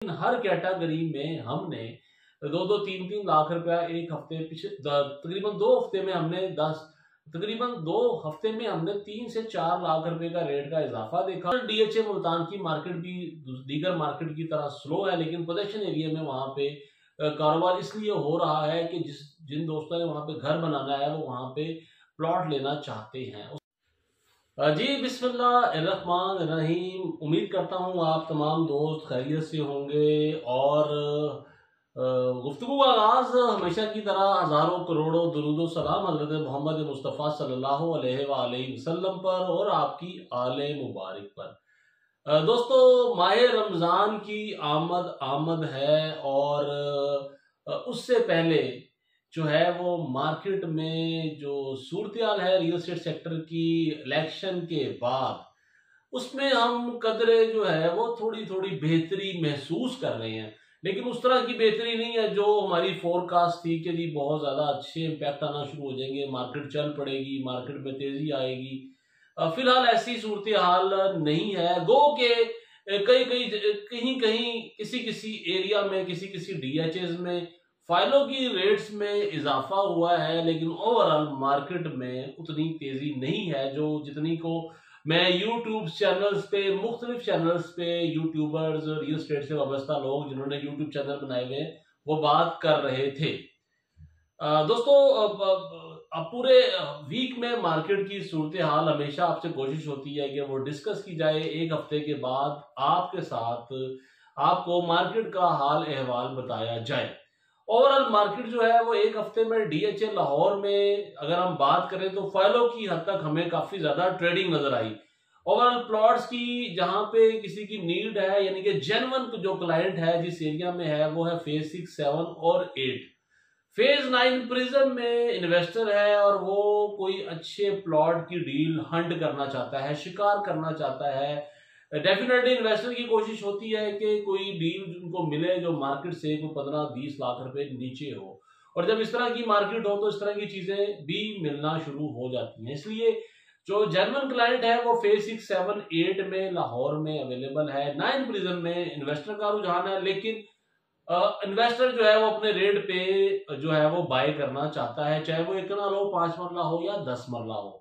हर category में हमने 2-3 लाख रुपया एक हफ्ते पिछले तकरीबन 2 हफ्ते में हमने 3 से 4 लाख रुपए का रेट का इजाफा देखा। डीएचए मुल्तान की मार्केट भी दीगर मार्केट की तरह स्लो है, लेकिन पोजेशन एरिया में वहां पे कारोबार इसलिए हो रहा है कि जिन दोस्तों ने वहां पे घर बनाना है वो वहां पे प्लॉट लेना चाहते हैं। जी बिस्मिल्लाहिर्रहमानिर्रहीम। उम्मीद करता हूँ आप तमाम दोस्त खैरियत से होंगे और गुफ्तगू का आगाज हमेशा की तरह हजारों करोड़ों दुरूद सलाम हजरत मोहम्मद मुस्तफ़ा सल्लल्लाहु अलैहि वसल्लम पर और आपकी आले मुबारक पर। दोस्तों, माह रमज़ान की आमद है और उससे पहले जो है वो मार्केट में जो सूरत है रियल एस्टेट सेक्टर की इलेक्शन के बाद उसमें हम कदरे जो है वो थोड़ी थोड़ी बेहतरी महसूस कर रहे हैं, लेकिन उस तरह की बेहतरी नहीं है जो हमारी फोरकास्ट थी कि जी बहुत ज़्यादा अच्छे इम्पैक्ट आना शुरू हो जाएंगे, मार्केट चल पड़ेगी, मार्केट में तेज़ी आएगी। फिलहाल ऐसी सूरत हाल नहीं है। गो के कहीं कहीं किसी किसी एरिया में किसी डीएचएस में फाइलों की रेट्स में इजाफा हुआ है, लेकिन ओवरऑल मार्केट में उतनी तेजी नहीं है जो जितनी को मैं यूट्यूब चैनल्स पे मुख्तलिफ चैनल्स पे यूट्यूबर्स रियल एस्टेट से वाबस्ता लोग जिन्होंने यूट्यूब चैनल बनाए हुए वो बात कर रहे थे। दोस्तों, अब पूरे वीक में मार्केट की सूरत हाल हमेशा आपसे कोशिश होती है कि वो डिस्कस की जाए एक हफ्ते के बाद आपके साथ, आपको मार्केट का हाल अहवाल बताया जाए। ओवरऑल मार्केट जो है वो एक हफ्ते में डीएचए लाहौर में अगर हम बात करें तो फाइलों की हद तक हमें काफी ज्यादा ट्रेडिंग नजर आई। ओवरऑल प्लॉट्स की जहां पे किसी की नीड है, यानी कि जेन्युइन जो क्लाइंट है जिस एरिया में है वो है फेज 6, 7 और 8। फेज 9 प्रिज्म में इन्वेस्टर है और वो कोई अच्छे प्लॉट की डील हंट करना चाहता है, शिकार करना चाहता है। डेफिनेटली इन्वेस्टर की कोशिश होती है कि कोई डील उनको मिले जो मार्केट से कोई 15-20 लाख रुपए नीचे हो, और जब इस तरह की मार्केट हो तो इस तरह की चीजें भी मिलना शुरू हो जाती हैं। इसलिए जो जेन्युइन क्लाइंट है वो फेज 6, 7, 8 में लाहौर में अवेलेबल है। 9 प्रिज्म में इन्वेस्टर का रुझान है, लेकिन इन्वेस्टर जो है वो अपने रेट पे जो है वो बाय करना चाहता है, चाहे वो 1 कनाल हो, 5 मरला हो या 10 मरला हो।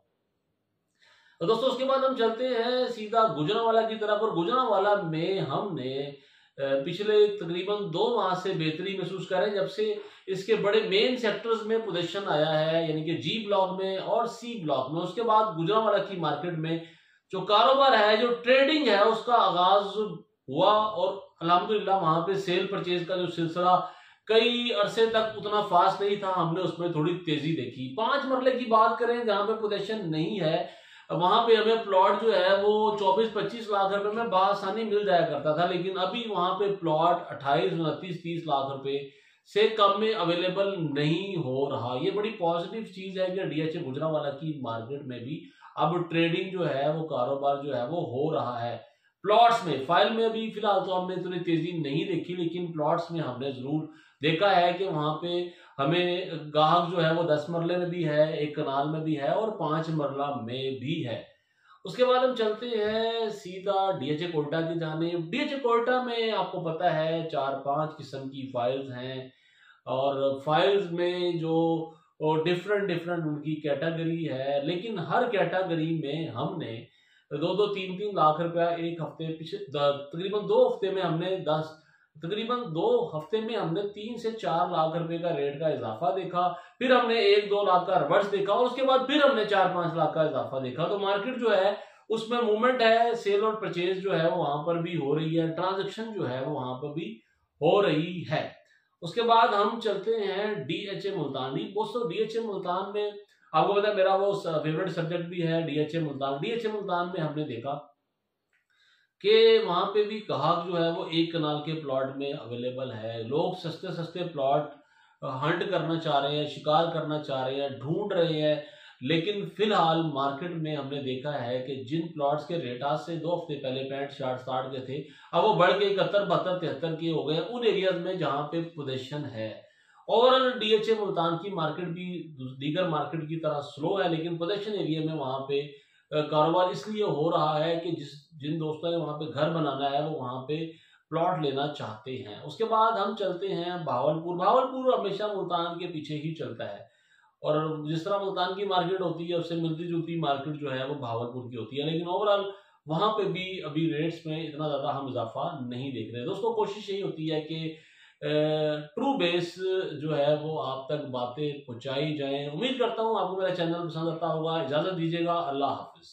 तो दोस्तों, उसके बाद हम चलते हैं सीधा गुजरांवाला की तरफ, और गुजरांवाला में हमने पिछले तकरीबन 2 माह से बेहतरी महसूस कर रहे हैं जब से इसके बड़े मेन सेक्टर्स में पोजीशन आया है, यानी कि जी ब्लॉक में और सी ब्लॉक में। उसके बाद गुजरांवाला की मार्केट में जो कारोबार है, जो ट्रेडिंग है, उसका आगाज हुआ और अल्हम्दुलिल्लाह वहां पे सेल परचेज का जो सिलसिला कई अरसे तक उतना फास्ट नहीं था, हमने उसमें थोड़ी तेजी देखी। 5 मरले की बात करें जहां पे पोजीशन नहीं है, वहां पे हमें प्लॉट जो है वो 24-25 लाख रुपए में बआसानी मिल जाया करता था, लेकिन अभी वहां पे प्लॉट 28, 29, 30 लाख रुपए से कम में अवेलेबल नहीं हो रहा। ये बड़ी पॉजिटिव चीज है कि डीएचए गुजरांवाला की मार्केट में भी अब ट्रेडिंग जो है वो कारोबार जो है वो हो रहा है। प्लॉट्स में फाइल में अभी फिलहाल तो हमने इतनी तेजी नहीं देखी, लेकिन प्लॉट्स में हमने जरूर देखा है कि वहां पे हमें गाहक जो है वो 10 मरले में भी है, 1 कनाल में भी है और 5 मरला में भी है। उसके बाद हम चलते हैं सीधा डीएचए कोयटा की जानिब। डीएचए कोयटा में आपको पता है 4-5 किस्म की फाइल्स हैं, और फाइल्स में जो डिफरेंट डिफरेंट उनकी कैटेगरी है, लेकिन हर कैटेगरी में हमने 2-3 लाख रुपया एक हफ्ते पिछले तकरीबन 2 हफ्ते में हमने 3 से 4 लाख रुपए का रेट का इजाफा देखा। फिर हमने 1-2 लाख का रिवर्स देखा और उसके बाद फिर हमने 4-5 लाख का इजाफा देखा। तो मार्केट जो है उसमें मूवमेंट है, सेल और परचेज जो है वो वहां पर भी हो रही है, ट्रांजेक्शन जो है वो वहां पर भी हो रही है। उसके बाद हम चलते हैं डीएचए मुल्तानी। दोस्तों, डीएचए मुल्तान में आपको पता है मेरा वो फेवरेट सब्जेक्ट भी है डीएचए मुल्तान। डीएचए मुल्तान में हमने देखा कि वहां पे भी ग्राहक जो है वो 1 कनाल के प्लॉट में अवेलेबल है। लोग सस्ते सस्ते प्लॉट हंट करना चाह रहे हैं, शिकार करना चाह रहे हैं, ढूंढ रहे हैं, लेकिन फिलहाल मार्केट में हमने देखा है कि जिन प्लॉट्स के रेट आज से 2 हफ्ते पहले 65-60 के थे, अब वो बढ़ के 71-72-73 के हो गए उन एरियाज में जहां पे पोजीशन है। ओवरऑल डीएचए मुल्तान की मार्केट भी दीगर मार्केट की तरह स्लो है, लेकिन पोजीशन एरिया में वहां पे कारोबार इसलिए हो रहा है कि जिन दोस्तों ने वहां पे घर बनाना है वो वहां पे प्लॉट लेना चाहते हैं। उसके बाद हम चलते हैं भावलपुर। भावलपुर हमेशा मुल्तान के पीछे ही चलता है, और जिस तरह मुल्तान की मार्केट होती है उससे मिलती जुलती मार्केट जो है वो भावलपुर की होती है, लेकिन ओवरऑल वहां पे भी अभी रेट्स में इतना ज़्यादा हम इजाफा नहीं देख रहे। दोस्तों कोशिश यही होती है कि ट्रू बेस जो है वो आप तक बातें पहुंचाई जाएं। उम्मीद करता हूं आपको मेरा चैनल पसंद आता होगा। इजाज़त दीजिएगा, अल्लाह हाफिज़।